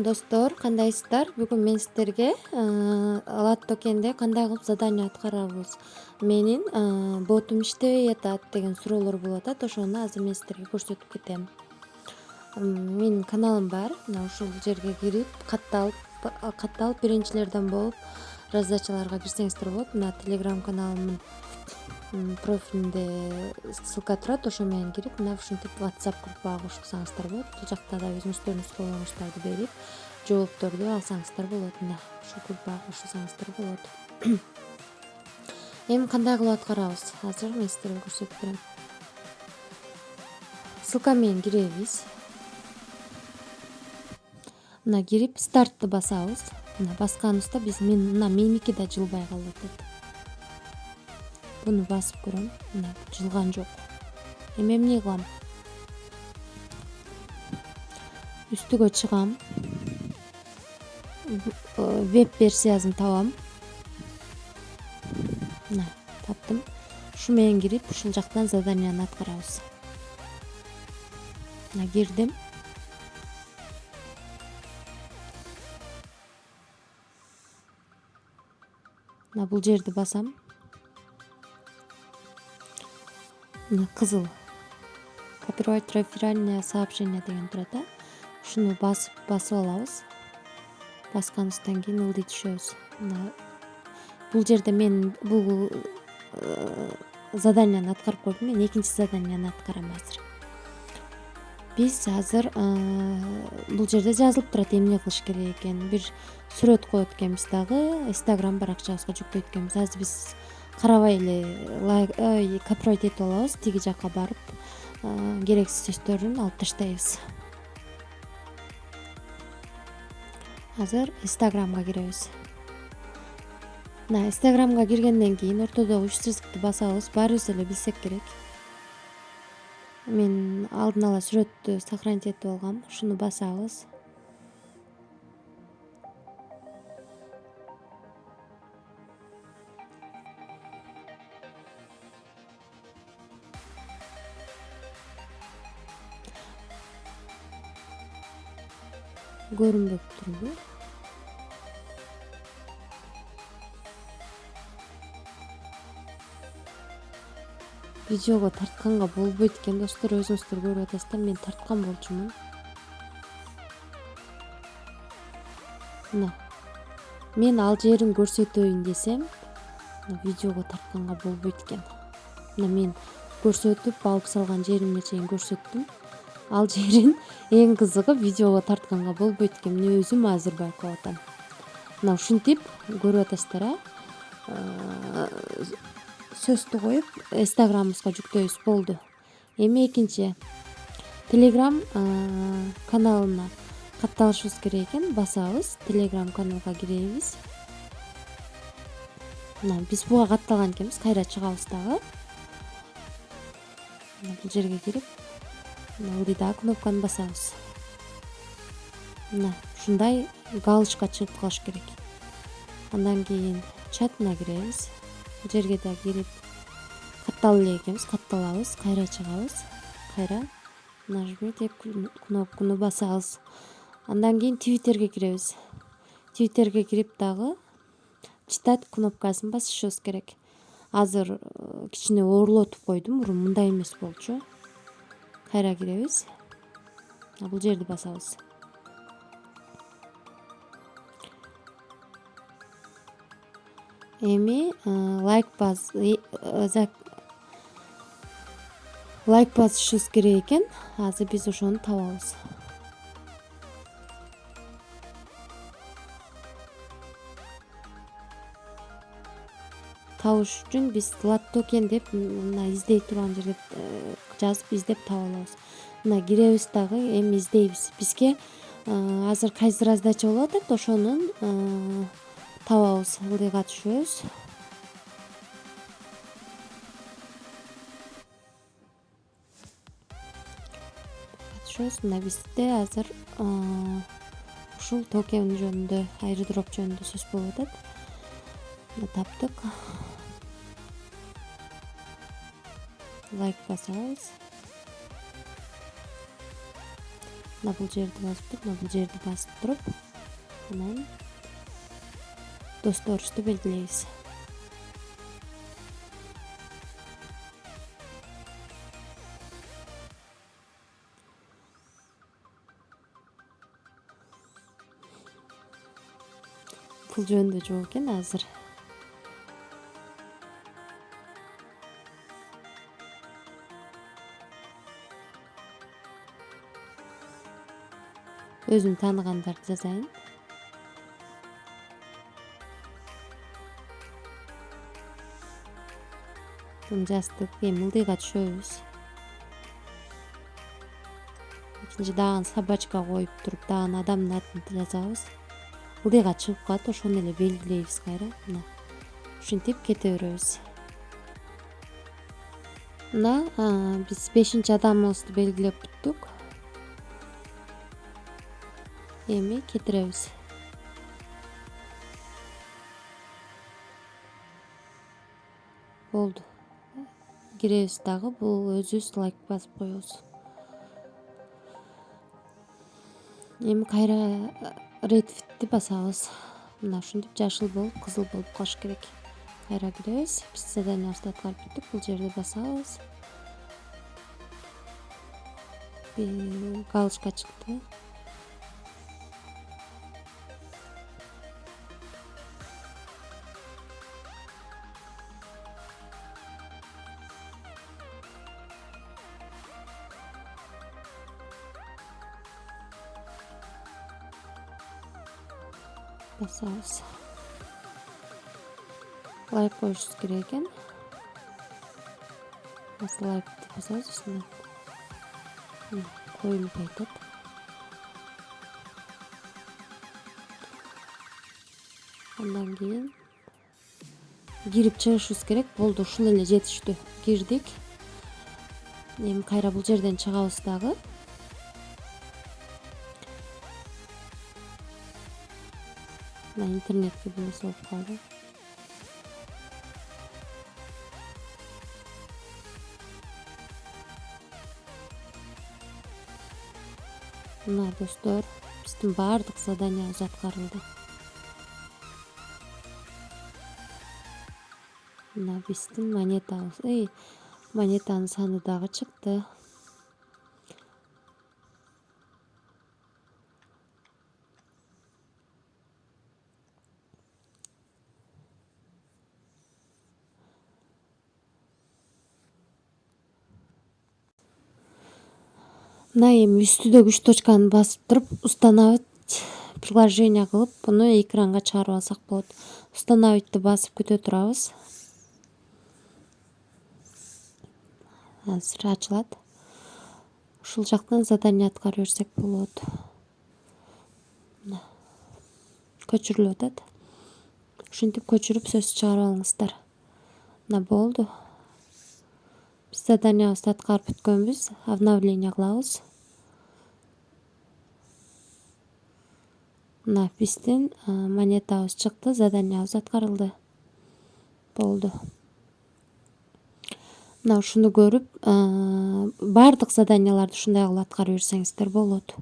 Салам достор, кандайсыздар? Бүгүн мен сиздерге Лат токенде кандай кылып задание аткарабыз менин ботум иштебей атат деген суроолор болуп атат. Ошону азыр мен сиздерге көрсөтүп кетем. Менин каналым бар. Мына ушул жерге кирип, катталып биринчилерден болуп раздачаларга кирсеңиздер болот. Мына Telegram каналымдын профилинде ссылка турат. Ошо менен кирип, мына ушинтип WhatsApp группага кошулсаңыздар болот. Бул жакта да өзүңүздөрдүн суроолоруңуздарды берип, жоопторду алсаңыздар болот. Мына ушул группага кошулсаңыздар болот. Эми кандай кылып аткарабыз? Азыр мен сиздерге көрсөтүп берем. Ссылка менен киребиз. Мына кирип стартты басабыз. Мына басканыбызда мына меники да жылбай калып атат. Буну басып көрөм. Мына жылган жок. Эми эмне кылам? Үстүгө чыгам. Веб версиясын табам. Мына таптым. Ушу менен кирип, ушул жактан заданияны аткарабыз. Мына кирдим. Мына бул жерди басам. Мына кызыл копирайт реферальное сообщение деген турат. Ушуну басып алабыз. Басканыбыздан кийин ылдый түшөбүз. Мына бул жерде мен бул заданияны аткарып койдум. Мен экинчи заданияны аткарам азыр. Биз азыр бул жерде жазылып турат эмне кылыш керек экенин. Бир сүрөт коет экенбиз дагы, Instagram баракчабызга жүктөйт экенбиз. Азыр биз карабай эле копирайт этип алабыз. Тиги жакка барып, керексиз сөздөрүн алып таштайбыз. Азыр Instagramга киребиз. Мына Instagramга киргенден кийин ортодогу 3 цифрды басабыз. Баарыбыз эле билсек керек. Мен алдын ала сүрөттү сохранить этип алгам. Ушуну басабыз. Көрүнбөп турбу? Видеого тартканга болбойт экен достор, өзүңүздөр көрүп атасыздар. Мен тарткан болчумун. Мына мен ал жерин көрсөтөйүн десем, видеого тартканга болбойт экен. Мына мен көрсөтүп алып салган жеримге чейин көрсөттүм. Ал жерин эң кызыгы видеого тартканга болбойт экен. Мен өзүм азыр байкап атам. Мына ушинтип көрүп атасыздар, сөздү коюп Instagramыбызга жүктөйбүз, болду. Эми экинчи Telegram каналына катталышыбыз керек экен. Басабыз, Telegram каналга киребиз. Мына биз буга катталган экенбиз, кайра чыгабыз дагы. Мына бул жерге кирип, мына ылдыйдагы кнопканы басабыз. Мына ушундай галочка чыгып калыш керек. Андан кийин чатына киребиз. Бул жерге да кирип катталып эле экенбиз, катталабыз, кайра чыгабыз, кайра нажмите деп кнопканы басабыз. Андан кийин Twitterге киребиз. Twitterге кирип дагы читать кнопкасын басышыбыз керек. Азыр кичине оорлотуп койдум, мурун мындай эмес болчу. Кайра киребиз. Бул жерди басабыз. Эми лайк басышыбыз керек экен. Азыр биз ошону табабыз. Табыш үчүн биз Лат токен деп мына издей турган жерге жазып издеп таба алабыз. Мына киребиз дагы, эми издейбиз. Бизге азыр кайсы раздача болуп атат, ошонун табабыз, ылдыйга түшөбүз. Мына бизде азыр ушул токен жөнүндө, airdrop жөнүндө сөз болуп атат. Мына таптык. Лайк басабыз. мына бул жерди басып туруп, мына бул жерди басып туруп, анан досторубузду белгилейбиз. Бул жөнүндө жок экен азыр. Өзүм тааныгандарды жазайын. Буну жаздык. Эми ылдыйга түшөбүз. Экинчи дагы собачка коюп туруп, дагы адамдын атын жазабыз. Ылдыйга чыгып калат, ошону эле белгилейбиз кайра. Мына ушинтип кете беребиз. Мына биз 5-чи адамыбызды белгилеп бүттүк. Эми кетиребиз. Болду. Киребиз дагы, бул өзүбүз лайк басып коебуз. Эми кайра редфитти басабыз. Мына ушинтип жашыл болуп, кызыл болуп калыш керек. Кайра киребиз. Биз заданиябызды аткарып бүттүк. Бул жерди басабыз. Галочка чыкты. Басабыз. Лайк коюшубуз керек экен. Лайкты басабыз ушундай. Коюлбай атат. Андан кийин кирип чыгышыбыз керек. Болду, ушул эле жетиштүү. Кирдик. Эми кайра бул жерден чыгабыз дагы. Мына интернетке бул нерсе болуп калды. Мына достор, биздин баардык заданиябыз аткарылды. Мына биздин монетабыз, монетанын саны дагы чыкты. Мына эми үстүдөгү 3 точканы басып туруп, установить приложение кылып, буну экранга чыгарып алсак болот. Установитти басып күтө турабыз. Азыр ачылат. Ушул жактан задание аткара берсек болот. Көчүрүлүп атат. Ушинтип көчүрүп сөзсүз чыгарып алыңыздар. Мына болду. Биз заданиябызды аткарып бүткөнбүз. Обновление кылабыз. Мына биздин монетабыз чыкты, заданиябыз аткарылды. Болду. Мына ушуну көрүп, баардык заданияларды ушундай кылып аткара берсеңиздер болот.